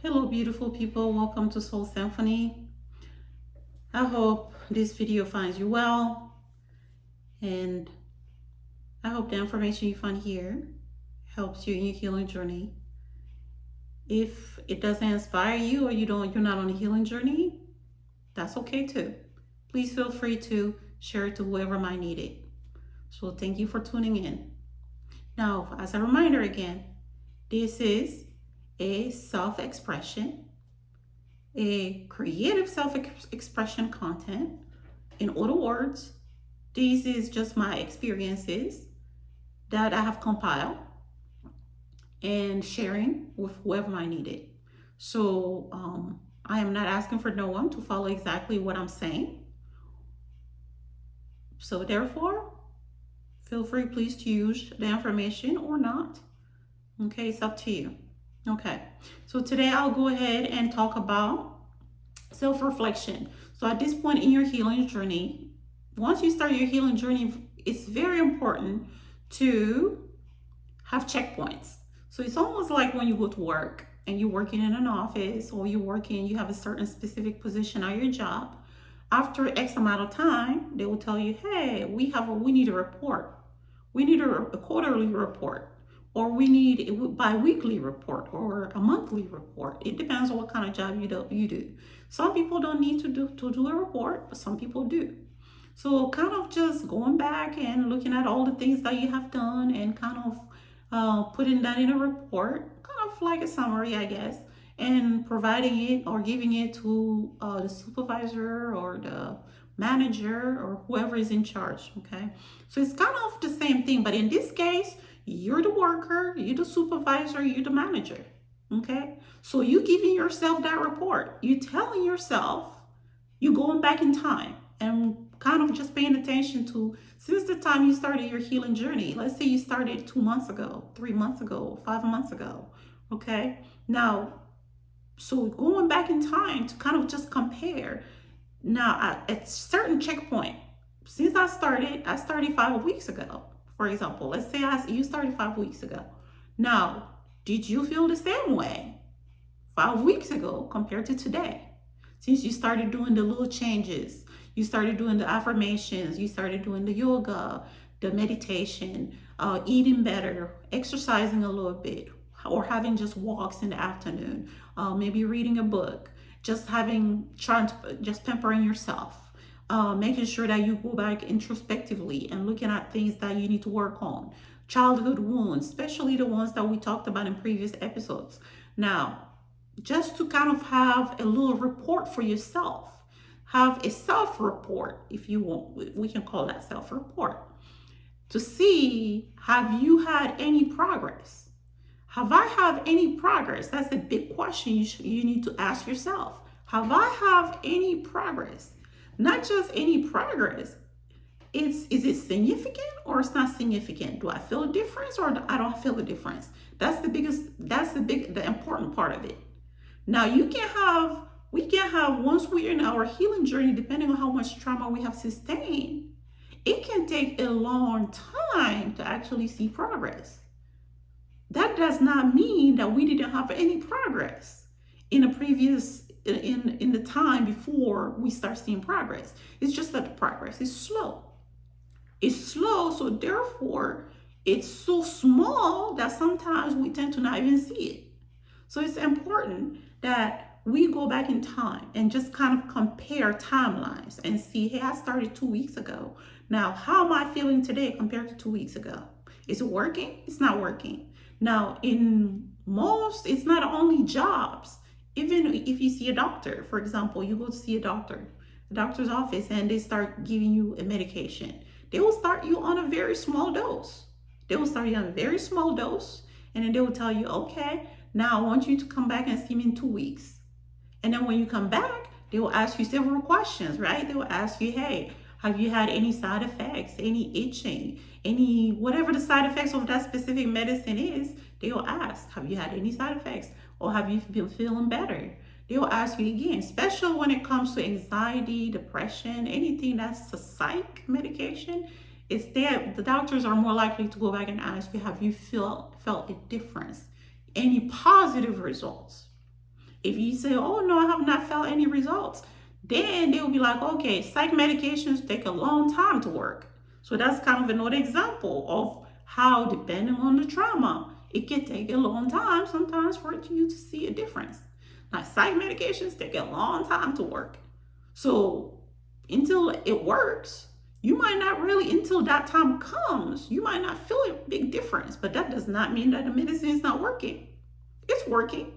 Hello, beautiful people. Welcome to Soul Symphony. I hope this video finds you well, and I hope the information you find here helps you in your healing journey. If it doesn't inspire you or you're not on a healing journey, that's okay too. Please feel free to share it to whoever might need it. So thank you for tuning in. Now, as a reminder again, this is a self-expression, a creative self-expression content. In other words, this is just my experiences that I have compiled and sharing with whoever I need it. So I am not asking for no one to follow exactly what I'm saying. So therefore, feel free please to use the information or not. Okay, it's up to you. Okay, so today I'll go ahead and talk about self-reflection. So at this point in your healing journey, once you start your healing journey, it's very important to have checkpoints. So it's almost like when you go to work and you're working in an office or you have a certain specific position on your job. After X amount of time, they will tell you, hey, we need a report. We need a quarterly report, or we need a bi-weekly report or a monthly report. It depends on what kind of job you do. Some people don't need to do a report, but some people do. So kind of just going back and looking at all the things that you have done and kind of putting that in a report, kind of like a summary, I guess, and providing it or giving it to the supervisor or the manager or whoever is in charge. Okay, so it's kind of the same thing, but in this case, you're the worker, you're the supervisor, you're the manager. Okay, so you giving yourself that report, you telling yourself, you going back in time and kind of just paying attention to since the time you started your healing journey. Let's say you started 2 months ago, 3 months ago, 5 months ago. Okay, now so going back in time to kind of just compare. Now at a certain checkpoint, since I started 5 weeks ago. For example, let's say you started 5 weeks ago. Now, did you feel the same way 5 weeks ago compared to today? Since you started doing the little changes, you started doing the affirmations, you started doing the yoga, the meditation, eating better, exercising a little bit, or having just walks in the afternoon, maybe reading a book, just pampering yourself, making sure that you go back introspectively and looking at things that you need to work on, childhood wounds, especially the ones that we talked about in previous episodes. Now, just to kind of have a little report for yourself, have a self-report, if you want, we can call that self-report, to see, have you had any progress? Have I had any progress? That's a big question you need to ask yourself. Have I had any progress? Not just any progress. Is it significant or it's not significant? Do I feel a difference or I don't feel a difference? That's the important part of it. Now we can have, once we're in our healing journey, depending on how much trauma we have sustained, it can take a long time to actually see progress. That does not mean that we didn't have any progress in the time before we start seeing progress. It's just that the progress is slow. It's slow, so therefore it's so small that sometimes we tend to not even see it. So it's important that we go back in time and just kind of compare timelines and see, hey, I started 2 weeks ago. Now, how am I feeling today compared to 2 weeks ago? Is it working? It's not working. Now, it's not only jobs. Even if you see a doctor, for example, you go to see a doctor's office, and they start giving you a medication. They will start you on a very small dose. They will start you on a very small dose, and then they will tell you, okay, now I want you to come back and see me in 2 weeks. And then when you come back, they will ask you several questions, right? They will ask you, hey, have you had any side effects, any itching, any whatever the side effects of that specific medicine is? They will ask, have you had any side effects, or have you been feeling better? They will ask you again, especially when it comes to anxiety, depression, anything that's a psych medication. It's there. The doctors are more likely to go back and ask you, have you felt a difference? Any positive results? If you say, oh no, I have not felt any results, then they'll be like, okay, psych medications take a long time to work. So that's kind of another example of how, depending on the trauma, it can take a long time sometimes for you to see a difference. Now, psych medications take a long time to work. So until it works, you might not really, until that time comes, you might not feel a big difference. But that does not mean that the medicine is not working. It's working.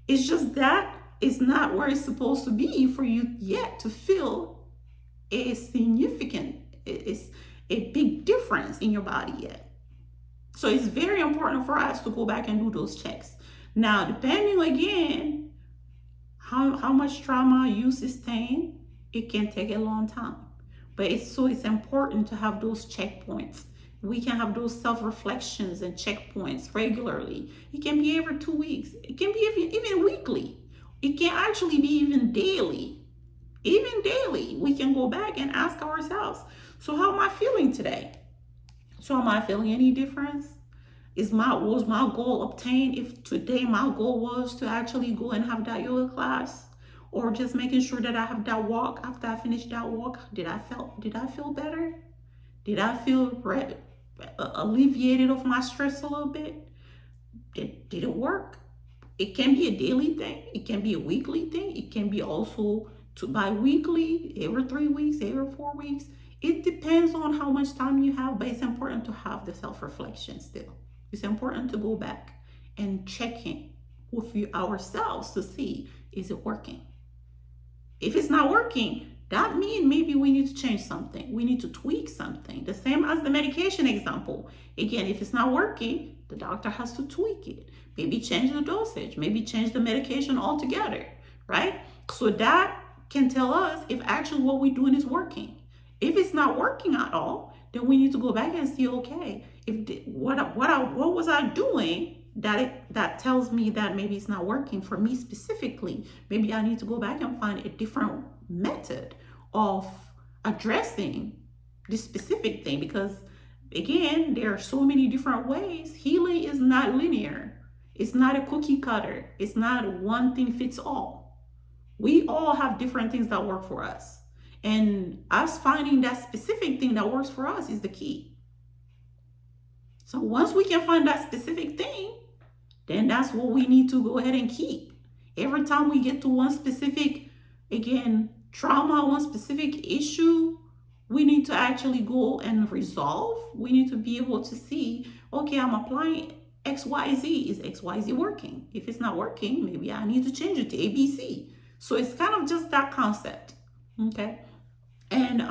It's just that it's not where it's supposed to be for you yet to feel a significant, it's a big difference in your body yet. So it's very important for us to go back and do those checks. Now, depending again, how much trauma you sustain, it can take a long time. But it's important to have those checkpoints. We can have those self-reflections and checkpoints regularly. It can be every 2 weeks. It can be even weekly. It can actually be even daily. Even daily, we can go back and ask ourselves, so how am I feeling today? So am I feeling any difference? Was my goal obtained? If today my goal was to actually go and have that yoga class, or just making sure that I have that walk, after I finish that walk, did I feel better? Did I feel alleviated of my stress a little bit? Did it work? It can be a daily thing. It can be a weekly thing. It can be also bi-weekly, every 3 weeks, every 4 weeks. It depends on how much time you have, but it's important to have the self-reflection still. It's important to go back and check in with ourselves to see, is it working? If it's not working, that means maybe we need to change something. We need to tweak something. The same as the medication example. Again, if it's not working, the doctor has to tweak it. Maybe change the dosage. Maybe change the medication altogether, right? So that can tell us if actually what we're doing is working. If it's not working at all, then we need to go back and see, okay, what was I doing that tells me that maybe it's not working for me specifically. Maybe I need to go back and find a different method of addressing this specific thing, because again, there are so many different ways. Healing is not linear. It's not a cookie cutter. It's not one thing fits all. We all have different things that work for us. And us finding that specific thing that works for us is the key. So once we can find that specific thing, then that's what we need to go ahead and keep. Every time we get to one specific, again, trauma, one specific issue, we need to actually go and resolve. We need to be able to see, okay, I'm applying XYZ. Is XYZ working? If it's not working, maybe I need to change it to ABC. So it's kind of just that concept, okay? And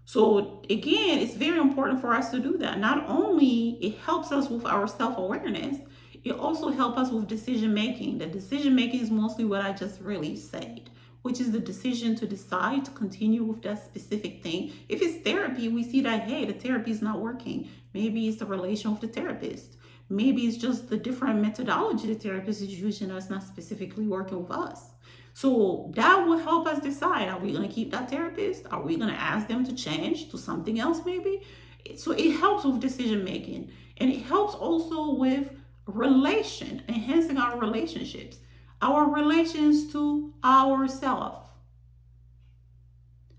so again, it's very important for us to do that. Not only it helps us with our self-awareness, it also helps us with decision making. The decision making is mostly what I just really said, which is the decision to decide to continue with that specific thing. If it's therapy, we see that, hey, the therapy is not working. Maybe it's the relation with the therapist. Maybe it's just the different methodology the therapist is using that's not specifically working with us. So that will help us decide, are we going to keep that therapist? Are we going to ask them to change to something else maybe? So it helps with decision making. And it helps also with enhancing our relationships, our relations to ourselves.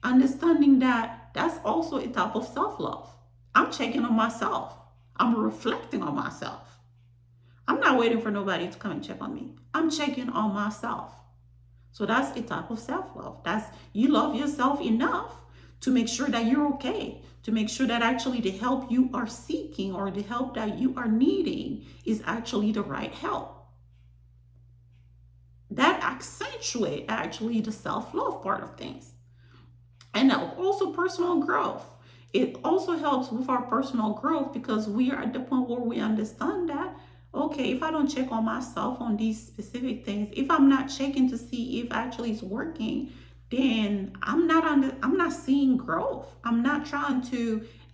Understanding that that's also a type of self-love. I'm checking on myself. I'm reflecting on myself. I'm not waiting for nobody to come and check on me. I'm checking on myself. So that's a type of self-love. That's you love yourself enough to make sure that you're okay, to make sure that actually the help you are seeking or the help that you are needing is actually the right help. That accentuates actually the self-love part of things. And also personal growth. It also helps with our personal growth because we are at the point where we understand that, okay, if I don't check on myself on these specific things, if I'm not checking to see if actually it's working, then I'm not seeing growth. I'm not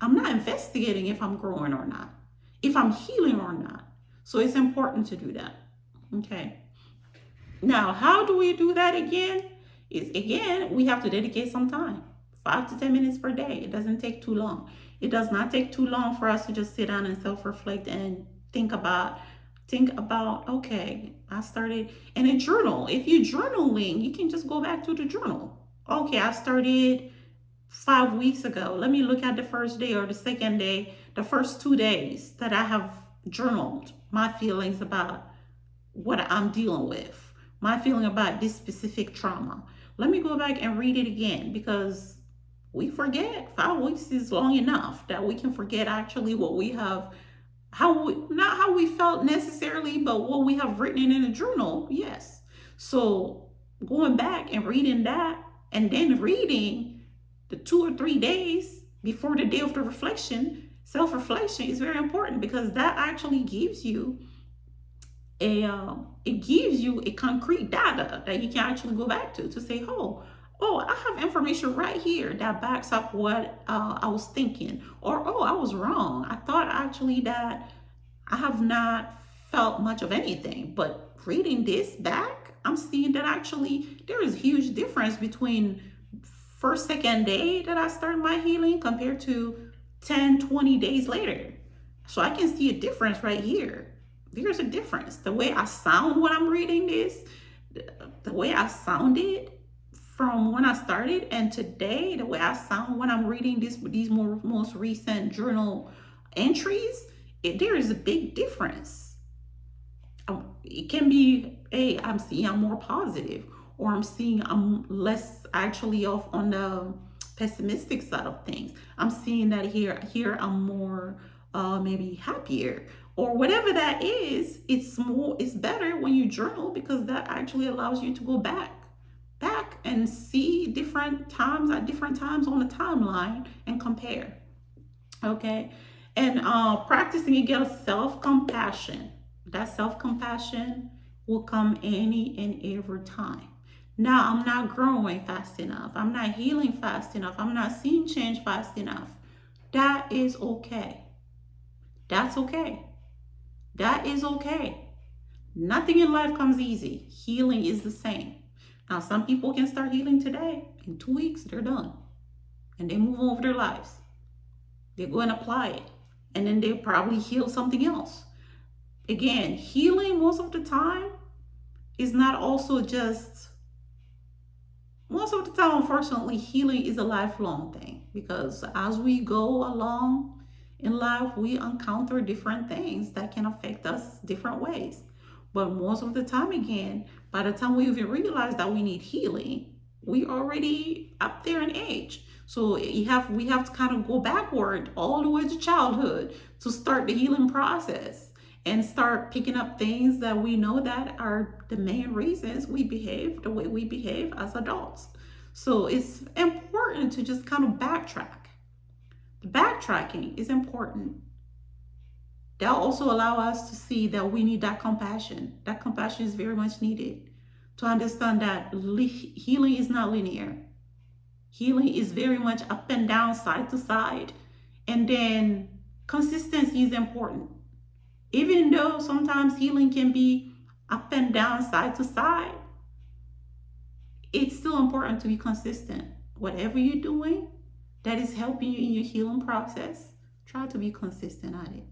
investigating if I'm growing or not, if I'm healing or not. So it's important to do that. Okay. Now, how do we do that again? We have to dedicate some time, 5 to 10 minutes per day. It doesn't take too long. It does not take too long for us to just sit down and self-reflect and think about think about, okay, I started in a journal. If you're journaling, you can just go back to the journal. Okay, I started 5 weeks ago. Let me look at the first day or the second day, the first 2 days that I have journaled my feelings about what I'm dealing with, my feeling about this specific trauma. Let me go back and read it again, because we forget. 5 weeks is long enough that we can forget actually what we have, how we, not how we felt necessarily, but what we have written in a journal. Yes. So going back and reading that, and then reading the 2 or 3 days before the day of the reflection, self-reflection is very important, because that actually gives you it gives you a concrete data that you can actually go back to say, oh, I have information right here that backs up what I was thinking, or oh, I was wrong. I thought actually that I have not felt much of anything, but reading this back, I'm seeing that actually there is a huge difference between first, second day that I started my healing compared to 10, 20 days later. So I can see a difference right here. There's a difference. The way I sound when I'm reading this, the way I sounded from when I started, and today, the way I sound when I'm reading these most recent journal entries, there is a big difference. It can be, hey, I'm seeing I'm more positive, or I'm seeing I'm less actually off on the pessimistic side of things. I'm seeing that here I'm more maybe happier, or whatever that is. It's better when you journal, because that actually allows you to go back and see different times at different times on the timeline and compare. Okay. And practicing again self-compassion. That self-compassion will come any and every time. Now, I'm not growing fast enough, I'm not healing fast enough, I'm not seeing change fast enough. That is okay. That's okay. That is okay. Nothing in life comes easy. Healing is the same. Now, some people can start healing today. In 2 weeks, they're done. And they move on with their lives. They go and apply it. And then they probably heal something else. Again, healing most of the time is not also just, most of the time, unfortunately, healing is a lifelong thing. Because as we go along in life, we encounter different things that can affect us different ways. But most of the time, again, by the time we even realize that we need healing, we already up there in age. So we have to kind of go backward all the way to childhood to start the healing process, and start picking up things that we know that are the main reasons we behave the way we behave as adults. So it's important to just kind of backtrack. The backtracking is important. That also allow us to see that we need that compassion. That compassion is very much needed to understand that healing is not linear. Healing is very much up and down, side to side. And then consistency is important. Even though sometimes healing can be up and down, side to side, it's still important to be consistent. Whatever you're doing that is helping you in your healing process, try to be consistent at it.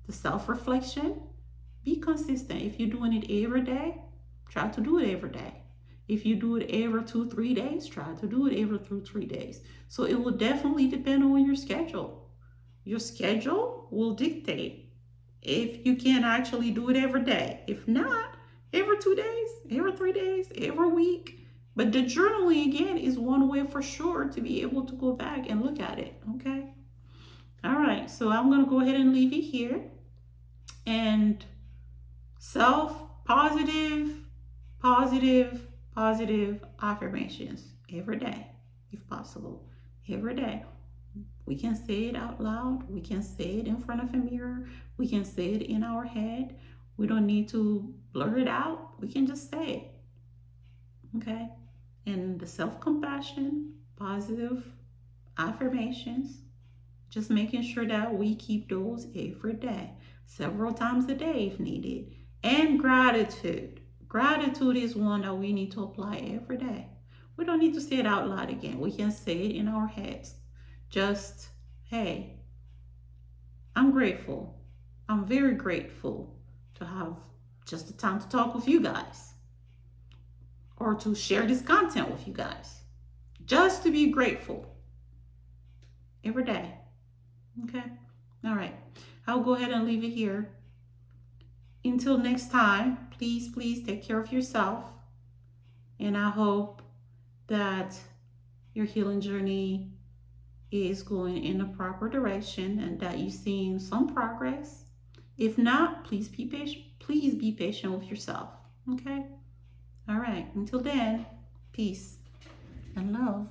The self-reflection, be consistent. If you're doing it every day, try to do it every day. If you do it every 2-3 days, try to do it every 2-3 days. So it will definitely depend on your schedule. Your schedule will dictate if you can actually do it every day. If not, every 2 days, every 3 days, every week. But the journaling, again, is one way for sure to be able to go back and look at it. Okay. All right. So I'm going to go ahead and leave it here. And positive affirmations every day, if possible. Every day. We can say it out loud. We can say it in front of a mirror. We can say it in our head. We don't need to blur it out. We can just say it. Okay? And the self-compassion, positive affirmations, just making sure that we keep those every day, several times a day if needed. And gratitude. Gratitude is one that we need to apply every day. We don't need to say it out loud again. We can say it in our heads. Just, hey, I'm grateful. I'm very grateful to have just the time to talk with you guys or to share this content with you guys. Just to be grateful every day. Okay? All right. I'll go ahead and leave it here. Until next time, please take care of yourself. And I hope that your healing journey is going in the proper direction and that you've seen some progress. If not, please be patient. Please be patient with yourself. Okay? All right. Until then, peace and love.